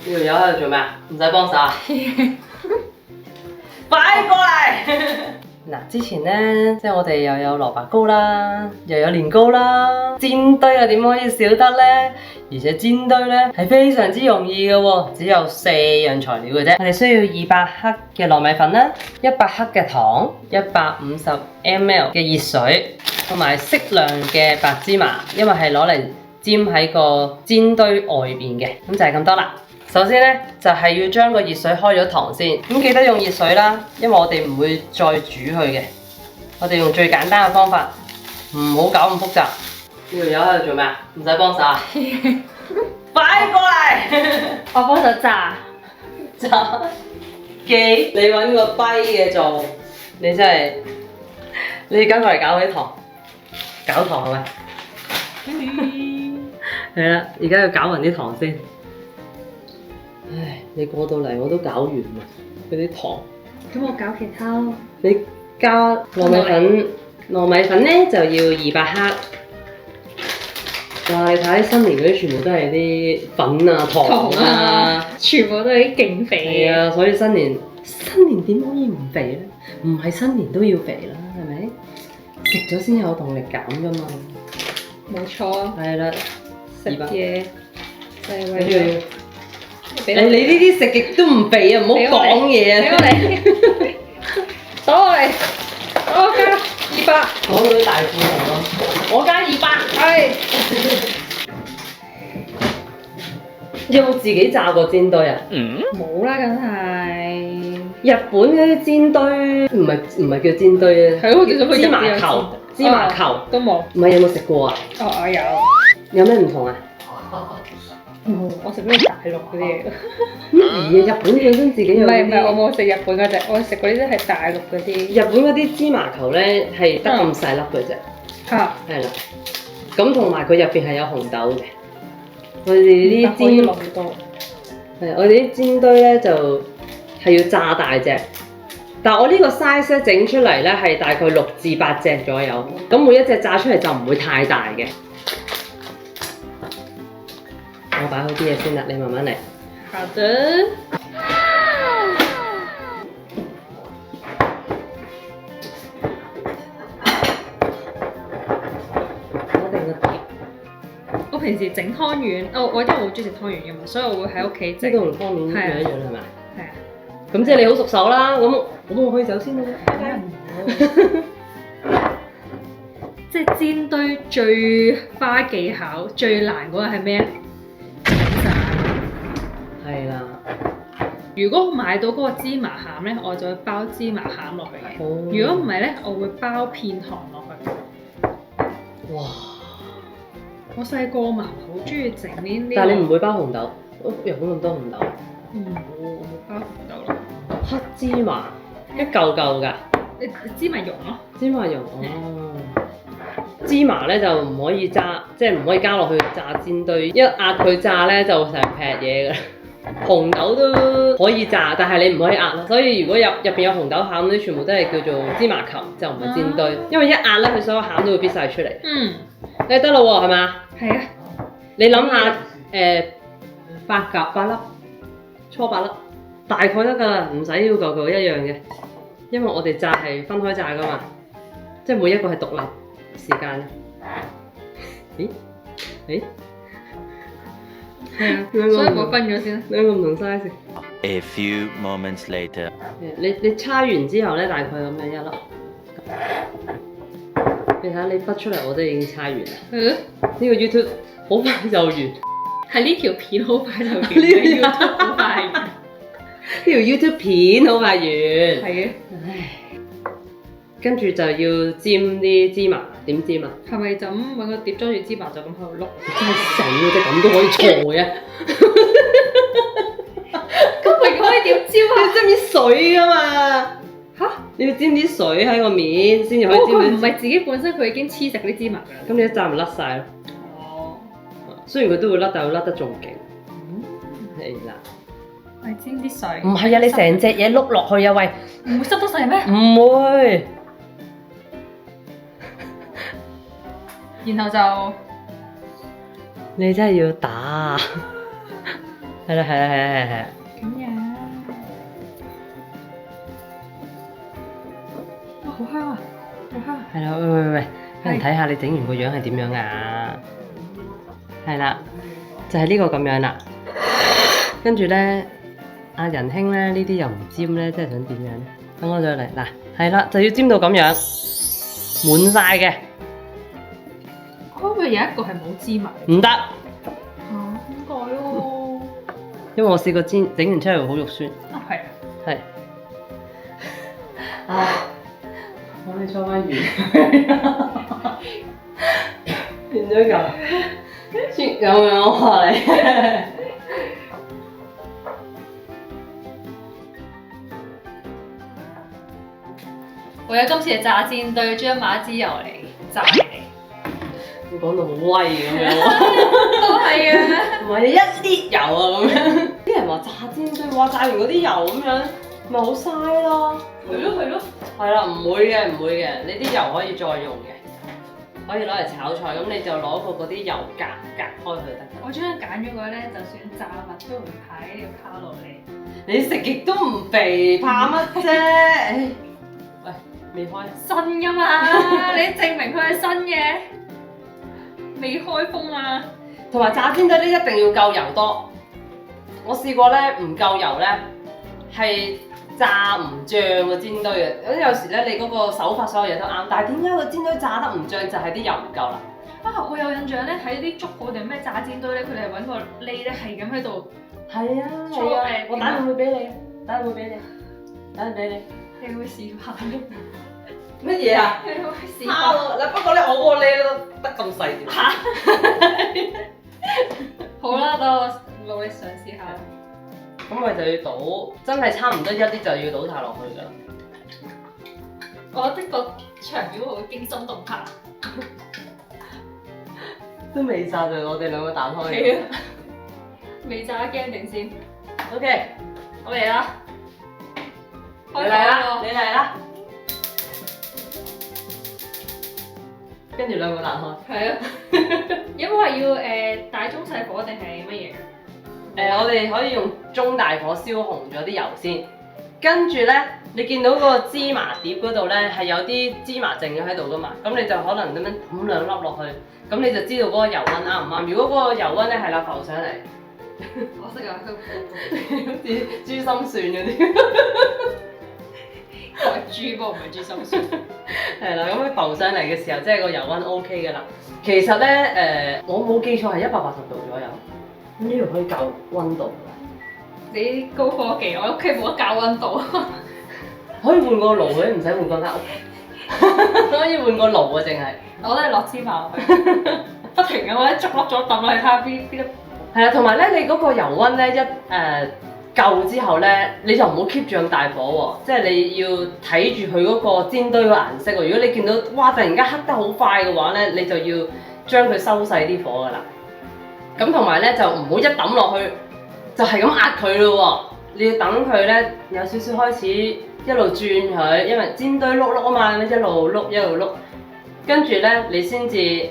呢條友喺度做咩啊？唔使幫手啊！快過嚟！嗱，之前咧，即係我哋又有蘿蔔糕啦，又有年糕啦，煎堆又點可以少得咧？而且煎堆咧係非常之容易嘅喎，只有4樣材料嘅啫。我哋需要200克嘅糯米粉啦，100克嘅糖，150 ml 嘅熱水，同埋適量嘅白芝麻，因為係攞嚟沾喺個煎堆外邊嘅，咁就係咁多啦。首先呢，就係要將個熱水開咗糖先，咁記得用熱水啦，因為我哋唔會再煮佢嘅。我哋用最簡單嘅方法，唔好搞咁複雜。呢條友喺度做咩啊？唔使幫手啊！快過嚟！我幫手炸。炸機，你揾個跛嘅做，你真係，你跟過嚟搞啲糖，搞糖係咪？係啦，而家要攪勻啲糖先。唉，你過到嚟我都搞完啦，嗰啲糖。咁我搞其他咯。你加糯米粉，糯米粉咧就要200克。哇！你睇新年嗰啲全部都係啲粉啊、糖啊，全部都係啲勁肥嘅。啊，所以新年點可以唔肥咧？唔係新年都要肥啦，係咪？食咗先有動力減噶嘛。冇錯啊。係啦，食嘢就係為跟住。咗。你呢啲食極都唔肥啊！唔好講嘢啊！俾我嚟，攞我嚟，我加200，講到啲大富豪咯，我加200，係。有冇自己炸過煎堆啊？冇啦，梗係。日本嗰啲煎堆唔係叫煎堆啊，係咯，叫做芝麻球，芝麻球都冇。唔係，有冇食過啊？哦，我有。有咩唔同啊？我食嗰啲大陸嗰啲嘢。日本本身自己有唔係，啲。我冇食日本嗰隻，我食嗰啲都係大陸嗰啲。日本嗰啲芝麻球咧係得咁細粒嘅啫。嚇。係啦，咁同埋佢入邊係有紅豆嘅。我哋啲煎落好多。係，我哋啲煎堆咧就係要炸大隻，但係我呢個 size 咧整出嚟咧係大概6至8隻左右，咁每一隻炸出嚟就唔會太大嘅。我擺好啲嘢先啦，你慢慢嚟。好的。攞定個碟。我平時整湯圓，我因為好中意食湯圓嘅嘛，所以我會喺屋企整。呢個同湯圓一樣係咪？係啊。咁即係你好熟手啦，咁我可以走先啦。即係煎堆最花技巧、最難嗰個係咩啊？係啦。如果我買到嗰個芝麻餡咧，我就會包芝麻餡落去嘅。哦。如果唔係咧，我會包片糖落去。哇！我細個嘛好中意整呢啲。但係你唔會包紅豆，日本咁多紅豆。我冇包紅豆咯。黑芝麻一嚿嚿㗎。芝麻蓉咯。芝麻蓉哦。芝麻咧就唔可以炸，即係唔可以加落去炸煎堆，一壓佢炸咧就成劈嘢㗎。紅豆都可以炸，但係你唔可以壓咯。所以如果入邊有紅豆餡嗰啲，全部都係叫做芝麻球，就唔係煎堆。因為一壓咧，佢所有餡都會必晒出嚟。誒得啦喎，係嘛？係啊。你諗下8粒，初8粒，大概得㗎啦，唔使要嚿嚿一樣嘅，因為我哋炸係分開炸㗎嘛，即係每一個係獨立時間。咦？係啊，所以我分咗先啦。兩個唔同 size。A few moments later。你叉完之後咧，大概咁樣一粒。你睇下你筆出嚟，我都已經叉完啦。呢個 YouTube 好快就完。係呢條片好快就完。呢條 YouTube 好快完。呢條 YouTube 片好快完。係嘅。唉。跟住就要沾啲芝麻，點沾啊？係咪就咁揾個碟裝住芝麻就咁喺度碌？你真係死嘅啫，咁都可以錯嘅。咁咪可以點沾啊？你沾啲水㗎嘛？嚇！你要沾啲水喺個面先至可以沾到。佢唔係自己本身佢已經黐實嗰啲芝麻㗎。咁你一炸咪甩晒咯。哦。雖然佢都會甩，但係會甩得仲勁。係啦。係沾啲水。唔係啊！你成隻嘢碌落去啊！喂，唔會濕得晒咩？唔會。然後就你真係要打啊！係啦係啦係啦係啦。咁樣。哇，好香啊！好香。係啦，喂，俾人睇下你整完個樣係點樣啊？係啦，就係呢個咁樣啦。跟住咧，阿仁兄咧呢啲又唔尖咧，即係想點樣咧？等我再嚟嗱，係啦，就要尖到咁樣滿晒嘅，可唔可以有一個係冇芝麻？唔得，點解喎？因為我試過煎整完出嚟好肉酸。啊，係啊。係。啊！我哋搓翻圓，變咗嚿，雪咁樣話你。為咗今次嘅炸煎堆，將買一支油嚟炸你。你講到好威咁樣，都係啊！唔係一啲油啊咁樣。啲人話炸煎堆，哇炸完嗰啲油咁樣，咪好嘥咯。係咯。係啦，唔會嘅，你啲油可以再用嘅，可以攞嚟炒菜，咁你就攞個嗰啲油隔開佢得㗎。我將揀咗個咧，就算炸物都唔怕呢個卡路里。你食極都唔肥，怕乜啫？唉喂，未開。新㗎嘛，你證明佢係新嘅，未開封啊！同埋炸煎堆咧一定要夠油多。我試過咧唔夠油咧，係炸唔脹個煎堆嘅。咁有時咧你嗰個手法所有嘢都啱，但係點解個煎堆炸得唔脹？就係啲油唔夠啦。啊！我有印象咧，喺啲粥鋪定咩炸煎堆咧，佢哋係揾個喱咧，係咁喺度。係啊，我打電話俾你，打電話俾你。你會示範乜嘢啊？你會示範。嗱，不過咧，我個喱都得咁細條。好啦，等我努力嘗試下。咁咪就要倒，真係差唔多一啲就要倒晒落去㗎啦。我覺得個場面會驚心動魄。都未炸就我哋兩個彈開。係啊，未炸驚定先。 OK，我嚟啦，你嚟啦，你嚟啦。跟住兩個彈開。係啊，因為要大中細火定係乜嘢？我哋可以用中大火燒紅咗啲油先，跟住咧，你見到個芝麻碟嗰度咧係有啲芝麻剩咗喺度噶嘛，咁你就可能咁樣揼兩粒落去，咁你就知道嗰個油溫啱唔啱。如果嗰個油溫咧係啦浮上嚟，我識啊，佢好似珠心算嗰啲，係豬不過唔係豬心算。係啦，咁佢浮上嚟嘅時候，即係個油溫 OK 噶啦。其實咧我冇記錯係180度左右。咁呢度可以校溫度㗎。你高科技，我屋企冇得校溫度。可以換個爐嘅，唔使換個間屋。可以換個爐啊，淨係。我都係落芝麻落去，不停咁樣逐粒逐粒揼落去睇下邊粒。係啊，同埋咧，你嗰個油溫咧一夠之後咧，你就唔好 keep 住咁大火喎，即係你要睇住佢嗰個煎堆個顏色喎。如果你見到哇突然間黑得好快嘅話咧，你就要將佢收細啲火㗎啦。咁同埋咧就唔好一抌落去，就係咁壓佢咯喎。你要等佢咧有少少開始一路轉佢，因為煎堆碌碌啊嘛，一路碌一路碌，跟住咧你先至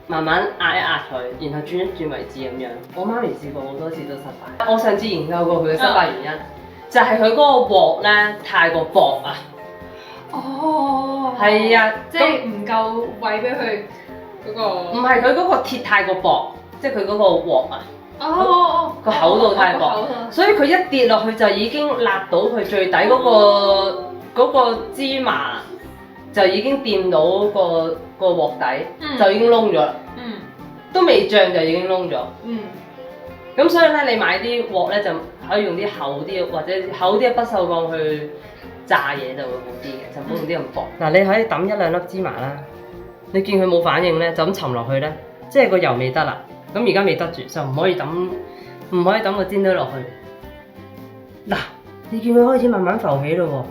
慢慢壓一壓佢，然後轉一轉為止咁樣。我媽咪試過好多次都失敗。我上次研究過佢嘅失敗原因，就係佢嗰個鑊咧太過薄啊。哦，係啊，即係唔夠位俾佢嗰個。唔係佢嗰個鐵太過薄，即係佢嗰個鑊啊。個厚度太薄，所以佢一跌落去就已經辣到佢最底嗰個芝麻，就已經掂到個鑊底，就已經燶咗啦。都未漲就已經燶咗。咁所以咧，你買啲鑊咧就可以用啲厚啲或者厚啲嘅不鏽鋼去炸嘢就會好啲嘅，就唔好用啲咁薄。嗱，你可以揼一兩粒芝麻啦，你見佢冇反應咧，就咁沉落去咧，即係個油未得啦。咁而家未得住，就唔可以揼個煎堆落去。嗱，你見佢開始慢慢浮起咯喎，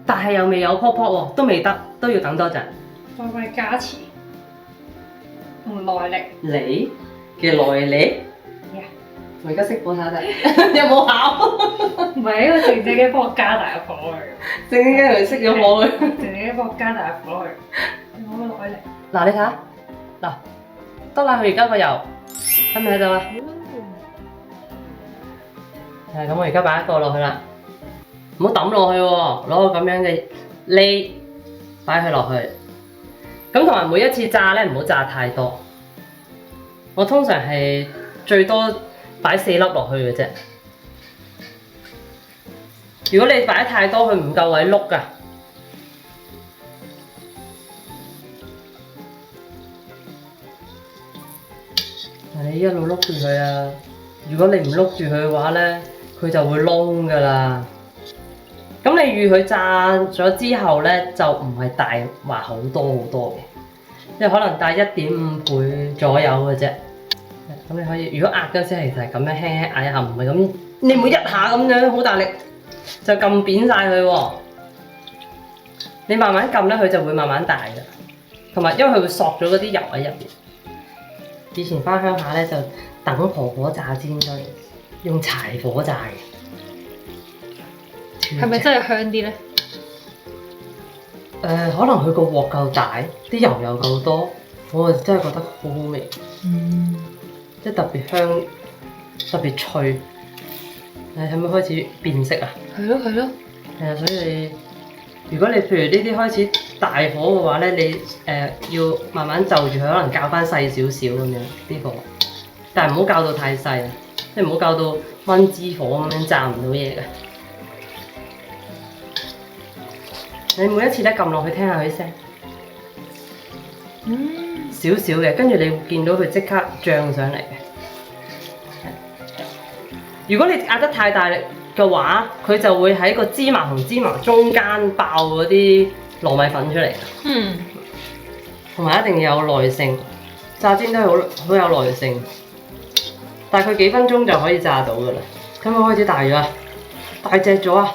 但係又未有泡泡喎，都未得，都要等多陣。再為加持同耐力。你嘅耐力？ Yeah. 我而家熄火睇睇，有冇考？唔係，呢個靜靜嘅幫我加大個火去。靜靜嘅佢熄咗火佢。靜靜嘅幫我加大個火去。我嘅耐力。嗱，你睇下，嗱，得啦，佢而家個油喺咪喺度啊？係咁，我而家擺一個落去啦，唔好抌落去喎，攞個咁樣嘅喱擺佢落去。咁同埋每一次炸咧，唔好炸太多。我通常係最多擺4粒落去嘅啫。如果你擺得太多，佢唔夠位碌㗎。你一路碌住佢啊！如果你唔碌住佢嘅話咧，佢就會燶㗎啦。咁你預佢炸咗之後咧，就唔係大話好多嘅，即係可能大1.5倍左右嘅啫。咁你可以，如果壓嗰陣時其實係咁樣輕輕壓一下，唔係咁，你唔會一下咁樣好大力就撳扁晒佢喎。你慢慢撳咧，佢就會慢慢大㗎。同埋因為佢會索咗嗰啲油喺入邊。以前返鄉下咧就等婆婆炸煎堆，用柴火炸嘅。係咪真係香啲咧？可能佢個鑊夠大，啲油又夠多，我真係覺得好好味。即係特別香，特別脆。係咪開始變色啊？係咯。係啊，所以如果你譬如呢啲開始大火嘅話咧，你要慢慢就住佢，可能較翻細少少咁樣呢個，但係唔好較到太細啊，即係唔好較到燜支火咁樣炸唔到嘢嘅。你每一次咧撳落去聽下佢聲，少少嘅，跟住你會見到佢即刻漲上嚟嘅。如果你壓得太大力嘅話，佢就會喺個芝麻同芝麻中間爆嗰啲糯米粉出嚟。同埋一定要有耐性，炸煎都係好有耐性，大概幾分鐘就可以炸到㗎啦。咁佢開始大咗啊，大隻咗啊！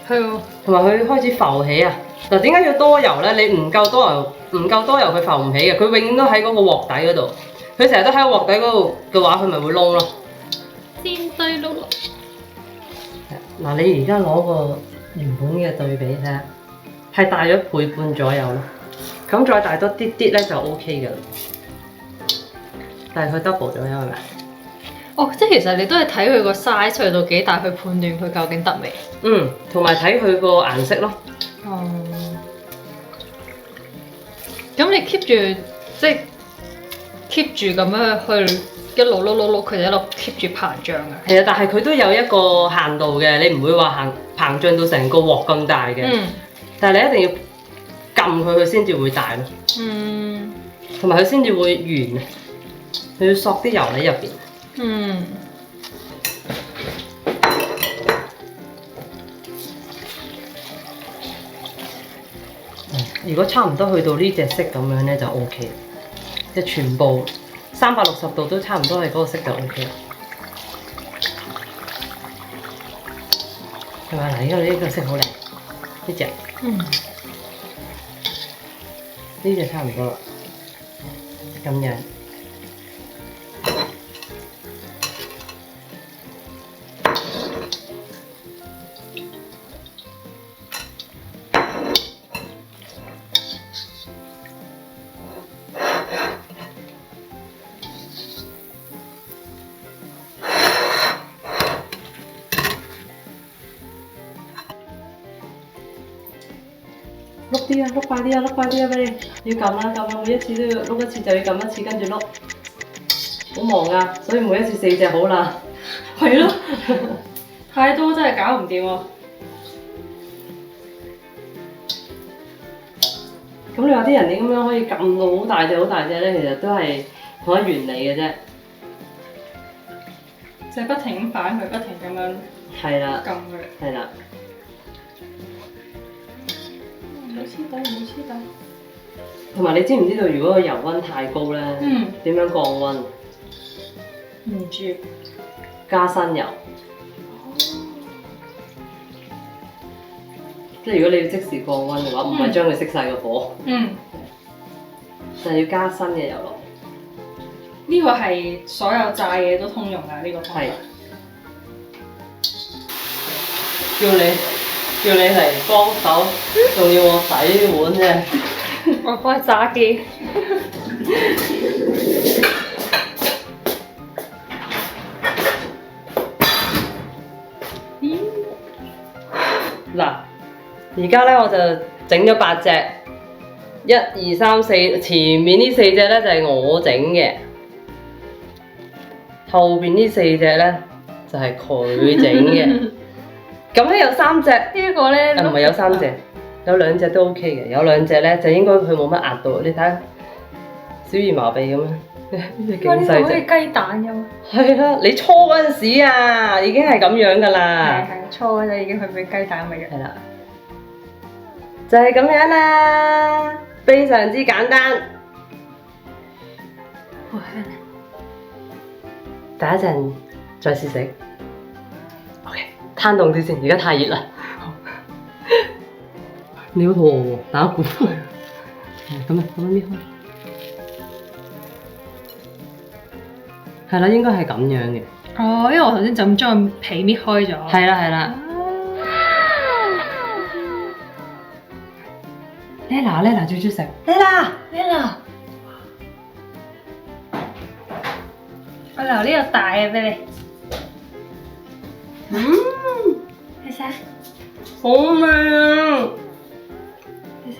係喎，同埋佢開始浮起啊！嗱，點解要多油咧？你唔夠多油，佢浮唔起嘅。佢永遠都喺嗰個鑊底嗰度。佢成日都喺個鑊底嗰度嘅話，佢咪會燶咯。煎堆碌碌。嗱，你而家攞個原本嘅對比睇下，係大咗倍半左右咯。咁再大多啲啲咧就 OK 嘅啦。大概 double 咗，係咪？哦，即係其實你都係睇佢個 size 去到幾大去判斷佢究竟得未？同埋睇佢個顏色咯。咁你 keep 住即係 keep 住咁樣去一路碌，佢就一路 keep 住膨脹啊。係啊，但係佢都有一個限度嘅，你唔會話膨脹到成個鑊咁大嘅。但係你一定要撳佢，佢先至會大咯。同埋佢先至會圓，你要索啲油喺入邊。如果差唔多去到呢隻色咁樣咧就 OK，即係全部360度都差唔多係嗰個色就 OK 啦。係咪？嗱，呢個色好靚，呢隻，呢隻差唔多啦，咁樣。碌啲啊，碌快啲啊，碌快啲啊！俾你要撳啦，每一次都要碌一次就要撳一次，跟住碌，好忙啊！所以每一次4隻好啦。係咯，太多真係搞唔掂喎。咁你話啲人點咁樣可以撳到好大隻咧？其實都係同一原理嘅啫。就係不停咁反佢，不停咁樣係啦，撳佢。係啦。冇黐底。同埋你知唔知道，如果個油溫太高咧，點樣降溫？唔知。加新油。即係如果你要即時降溫嘅話，唔係將佢熄晒個火，就係要加新嘅油落。呢個係所有炸嘢都通用㗎，呢個方法。係。叫你嚟幫手，仲要我洗碗啫。我幫佢炸機。嗱，而家咧我就整咗8隻，1、2、3、4，前面呢4隻咧就係我整嘅，後邊呢4隻咧就係佢整嘅。咁咧有3隻，呢個咧唔係有3隻，有2隻都 OK 嘅，有2隻咧就應該佢冇乜壓到，你睇下小兒麻痹咁樣，呢隻勁細隻。雞蛋咁。係啦，你初嗰陣時啊，已經係咁樣噶啦。係初嗰陣已經去俾雞蛋咪嘅。係啦，就係咁樣啦，非常之簡單。好香啊！等一陣再試食。OK， 攤凍啲先，而家太熱啦。你好肚餓喎，打鼓。咁啊，咁樣搣開。係啦，應該係咁樣嘅。哦，因為我頭先就咁將皮搣開咗。係啦係啦。Lena 最中意食。Lena，我留呢個大嘅俾你。你食？好味啊！你食？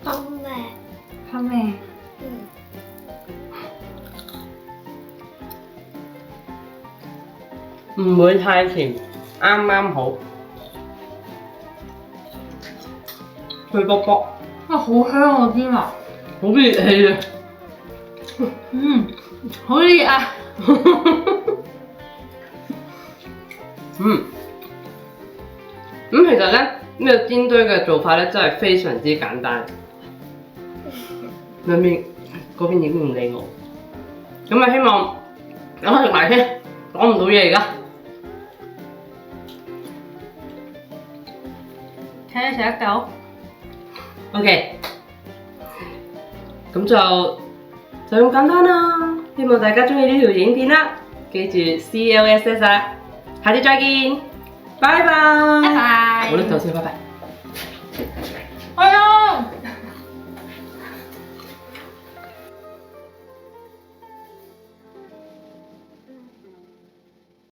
好味。好味。唔會太甜，啱啱好。脆卜卜，哇，好香啊啲嘛！好熱氣啊！好熱啊！咁其實咧，呢個煎堆嘅做法咧真係非常之簡單。兩邊嗰邊已經唔理我，咁啊希望等我食埋先，講唔到嘢而家。睇你食得夠。OK， 咁就咁簡單啦。希望大家中意呢條影片啦，記住 CLSS 啦，下次再見，拜拜。拜拜。我拎走先，拜拜。哎呀！